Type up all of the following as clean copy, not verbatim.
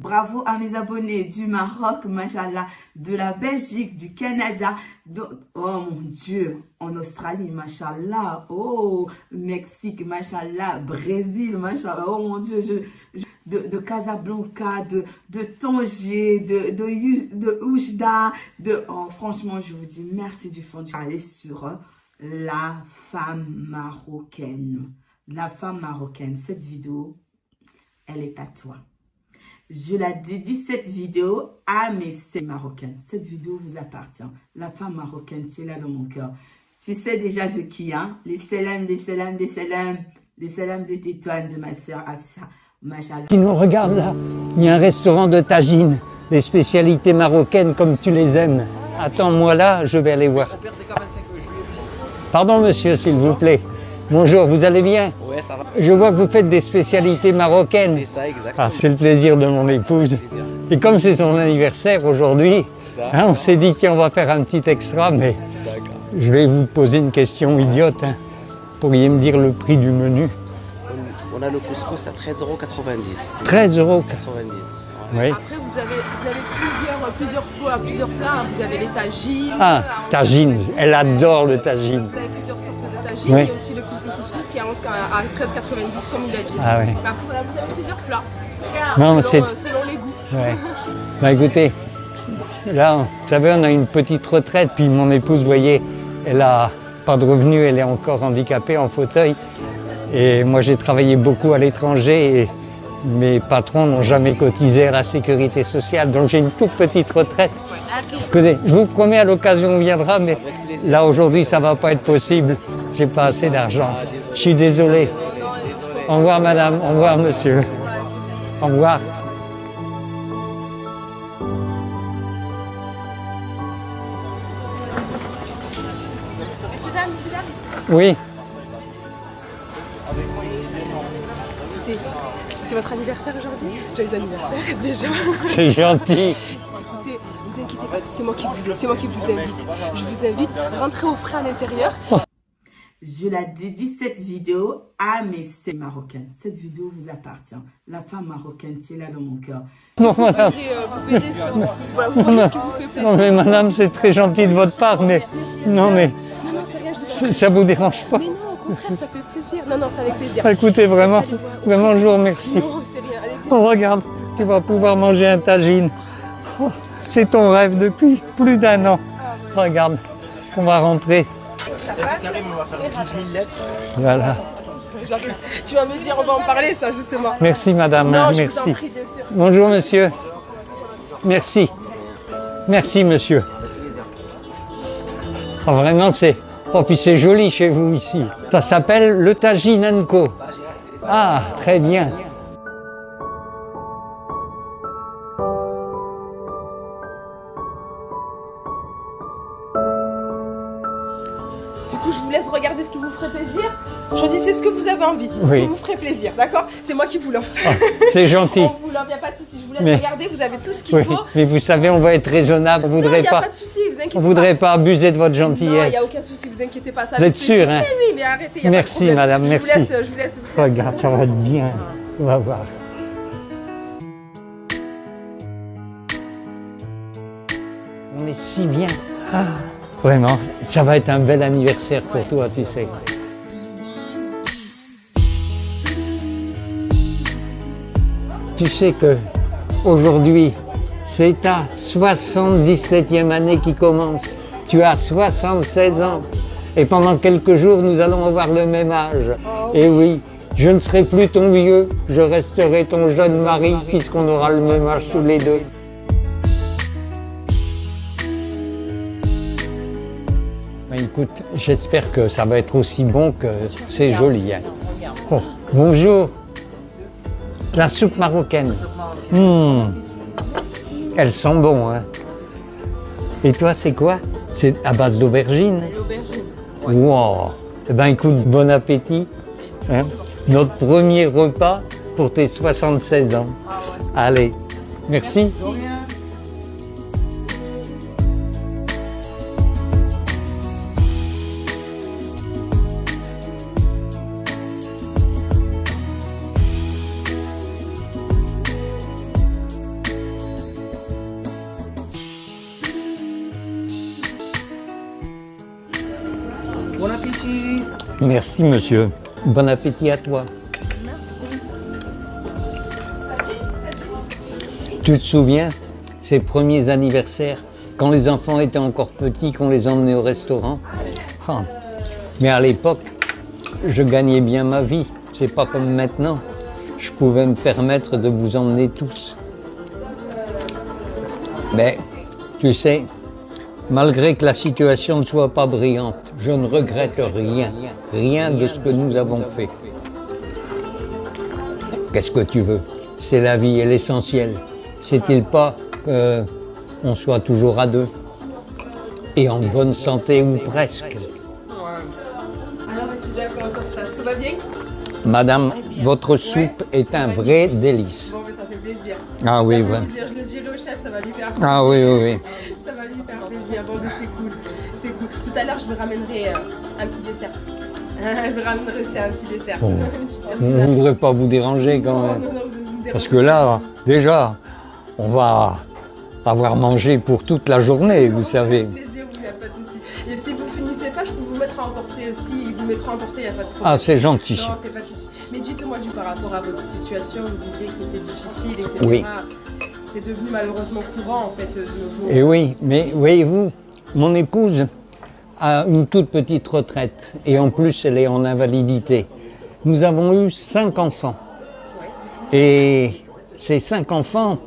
Bravo à mes abonnés du Maroc, machallah, de la Belgique, du Canada, oh mon Dieu, en Australie, machallah, oh, Mexique, machallah, Brésil, machallah, oh mon Dieu, de Casablanca, de Tanger, de Oujda, oh, franchement, je vous dis merci du fond du cœur. Allez sur la femme marocaine. La femme marocaine, cette vidéo, elle est à toi. Je la dédie cette vidéo à mes marocaines. Cette vidéo vous appartient. La femme marocaine, tu es là dans mon cœur. Tu sais déjà de qui, hein? Les salams de Tétouane, de ma soeur Afsa. Machallah. Qui nous regarde là, il y a un restaurant de tagine, les spécialités marocaines comme tu les aimes. Attends-moi là, je vais aller voir. Pardon monsieur, s'il vous plaît. Bonjour, vous allez bien? Ouais, ça va. Je vois que vous faites des spécialités marocaines. C'est ça, exactement. Ah, c'est le plaisir de mon épouse. Et comme c'est son anniversaire aujourd'hui, hein, on s'est dit tiens, on va faire un petit extra, mais je vais vous poser une question idiote. Hein. Pourriez me dire le prix du menu? On a le couscous à 13,90 €. 13,90 €. Oui. Après, vous avez plusieurs plats. Vous avez les tagines. Ah, tagine. Elle adore le tagine. Vous avez plusieurs sortes de tagines. Oui. Il y a aussi le couscous qui est à 13,90 comme il a dit. Ah oui. Après, voilà, vous avez plusieurs plats. Non, selon les goûts. Ouais. Bah écoutez, là, vous savez, on a une petite retraite, puis mon épouse, vous voyez, elle a pas de revenus, elle est encore handicapée en fauteuil. Et moi, j'ai travaillé beaucoup à l'étranger et mes patrons n'ont jamais cotisé à la sécurité sociale, donc j'ai une toute petite retraite. Écoutez, je vous promets, à l'occasion, on viendra, mais là, aujourd'hui, ça ne va pas être possible. J'ai pas assez d'argent. Je suis désolé. Au revoir, madame. Au revoir, monsieur. Au revoir. Messieurs, dames. Oui. Écoutez, c'est votre anniversaire aujourd'hui? Joyeux anniversaire, déjà. C'est gentil. Écoutez, vous inquiétez pas, c'est moi qui vous invite. Je vous invite, rentrez au frais à l'intérieur. Je la dédie cette vidéo à mes marocaines. Cette vidéo vous appartient. La femme marocaine, tu es là dans mon cœur. Non, madame. Vous verrez ce qui vous fait plaisir. Non, mais madame, c'est très gentil de votre part, mais... Non, mais... Non, c'est rien, je vous Ça vous dérange pas? Mais non, au contraire, ça fait plaisir. Non, c'est avec plaisir. Écoutez, vraiment, je vous remercie. Non, c'est rien, allez-y. Oh, regarde, tu vas pouvoir manger un tagine. Oh, c'est ton rêve depuis plus d'1 an. Regarde, on va rentrer. Ça passe. On va faire 12 000 lettres. Voilà. J'arrive. Tu vas me dire, on va en parler, ça, justement. Merci, madame. Non, je merci. vous en prie, bien sûr. Bonjour, monsieur. Merci. Merci, monsieur. Oh, vraiment, c'est... Oh, puis c'est joli chez vous ici. Ça s'appelle le Tagine & Co. Ah, très bien. Du coup, je vous laisse regarder ce qui vous ferait plaisir. Choisissez ce que vous avez envie, ce Oui. qui vous ferait plaisir, d'accord? C'est moi qui vous l'offre. Oh, c'est gentil. On vous l'offre, il n'y a pas de souci. Je vous laisse Mais- regarder, vous avez tout ce qu'il Oui, faut. mais vous savez, on va être raisonnable. On Non, il voudrait n'y a pas... pas de souci, vous inquiétez On pas. voudrait pas abuser de votre Non, il gentillesse. n'y a aucun souci, vous inquiétez pas. Ça Vous avec êtes sûr, plaisir. hein? Oui, mais arrêtez, il n'y a Merci, pas de problème. madame, merci. Je vous laisse. Regarde, ça va être bien. On va voir. On est si bien. Ah, vraiment, ça va être un bel anniversaire pour toi, tu sais. Tu sais que aujourd'hui, c'est ta 77e année qui commence. Tu as 76 ans. Et pendant quelques jours, nous allons avoir le même âge. Et oui, je ne serai plus ton vieux, je resterai ton jeune mari, puisqu'on aura le même âge tous les deux. Ben, écoute, j'espère que ça va être aussi bon que c'est joli. Hein. Oh, bonjour. La soupe marocaine. Elles sont bonnes, hein. Et toi, c'est quoi? C'est à base d'aubergine? Wow. Eh ben écoute, bon appétit. Hein? Notre premier repas pour tes 76 ans. Allez, merci. Merci, monsieur. Bon appétit à toi. Tu te souviens, ces premiers anniversaires, quand les enfants étaient encore petits, qu'on les emmenait au restaurant? Ah. Mais à l'époque, je gagnais bien ma vie. C'est pas comme maintenant. Je pouvais me permettre de vous emmener tous. Mais, tu sais, malgré que la situation ne soit pas brillante, je ne regrette rien. Rien de ce que nous avons fait. Qu'est-ce que tu veux? C'est la vie et l'essentiel. C'est-il pas qu'on soit toujours à deux? Et en bonne santé ou presque. Alors, décidez comment ça se passe. Tout va bien? Madame, votre soupe est un vrai délice. Bon, mais ça fait plaisir. Ah oui, ça fait vrai. plaisir. Je le dirai au chef, ça va lui faire plaisir. Ah oui, oui, oui. Ça va lui faire plaisir. Bon, mais c'est cool. C'est cool. Tout à l'heure, je vous ramènerai un petit dessert. Je vous ramènerai aussi un petit dessert. Bon. Une petite On ne voudrait pas vous déranger quand même. Non, vous me dérangez. Parce que là, déjà, on va avoir mangé pour toute la journée, vous savez. Avec plaisir, il n'y a pas de souci. Et si vous finissez pas, je peux vous mettre à emporter aussi. Vous mettre à emporter, il n'y a pas de problème. Ah, c'est gentil. Non, c'est pas de souci. Mais dites-moi par rapport à votre situation, vous disiez que c'était difficile, etc. Oui. C'est devenu malheureusement courant en fait de nos jours. Et oui, mais voyez-vous, mon épouse a une toute petite retraite et en plus elle est en invalidité. Nous avons eu 5 enfants. Et ces 5 enfants,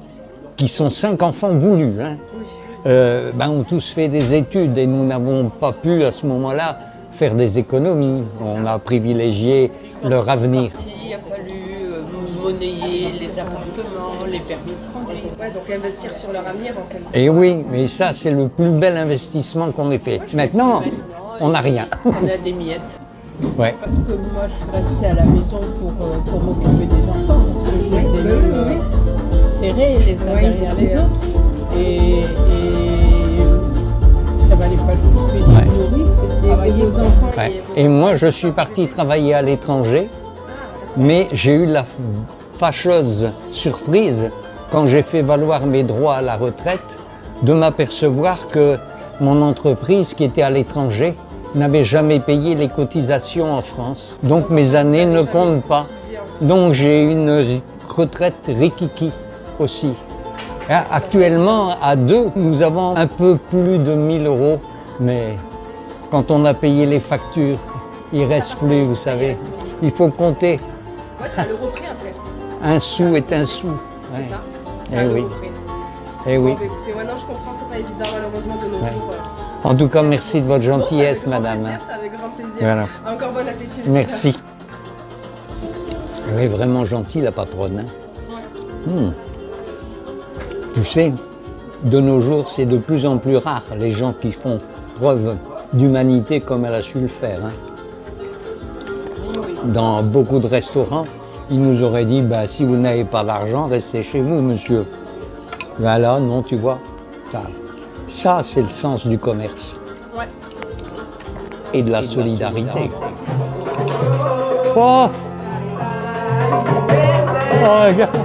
qui sont 5 enfants voulus, hein, ont tous fait des études et nous n'avons pas pu à ce moment-là faire des économies. On a privilégié leur avenir. Il a fallu monnayer les appartements, les permis de conduire. Ouais, donc investir sur leur avenir en fait. Et oui, mais ça c'est le plus bel investissement qu'on ait fait. Maintenant, on n'a rien. On a des miettes. Ouais. Parce que moi, je suis restée à la maison pour m'occuper des enfants, parce que je les ai serrés les uns derrière les autres. Et ça valait pas le coup. Mais Ouais. les nourrices, c'était Et vos enfants, Ouais. Et moi, je suis parti travailler à l'étranger, mais j'ai eu la fâcheuse surprise, quand j'ai fait valoir mes droits à la retraite, de m'apercevoir que mon entreprise, qui était à l'étranger, n'avait jamais payé les cotisations en France. Donc mes années ne comptent pas. Donc j'ai une retraite rikiki aussi. Actuellement, à 2, nous avons un peu plus de 1000 €, mais quand on a payé les factures, il ne reste plus, vous savez. Il faut compter. Ouais, c'est à l'euro près après. Un sou est un sou. C'est Ouais. ça. Eh À l'euro oui. près. Eh oui. Bon, bah, écoutez, ouais, non, je comprends, c'est pas évident malheureusement de nos jours. En tout cas, merci de votre Bon, gentillesse, c'est avec grand madame. plaisir, c'est avec grand plaisir. Voilà. Encore bon appétit. j'espère. Merci. Elle est vraiment gentille, la patronne. Hein. Tu sais, de nos jours, c'est de plus en plus rare les gens qui font preuve d'humanité comme elle a su le faire. Hein. Dans beaucoup de restaurants, ils nous auraient dit bah, si vous n'avez pas d'argent, restez chez vous, monsieur. Ben là, non, tu vois. Ça c'est le sens du commerce. Ouais. Et de la solidarité. Oh, oh regarde.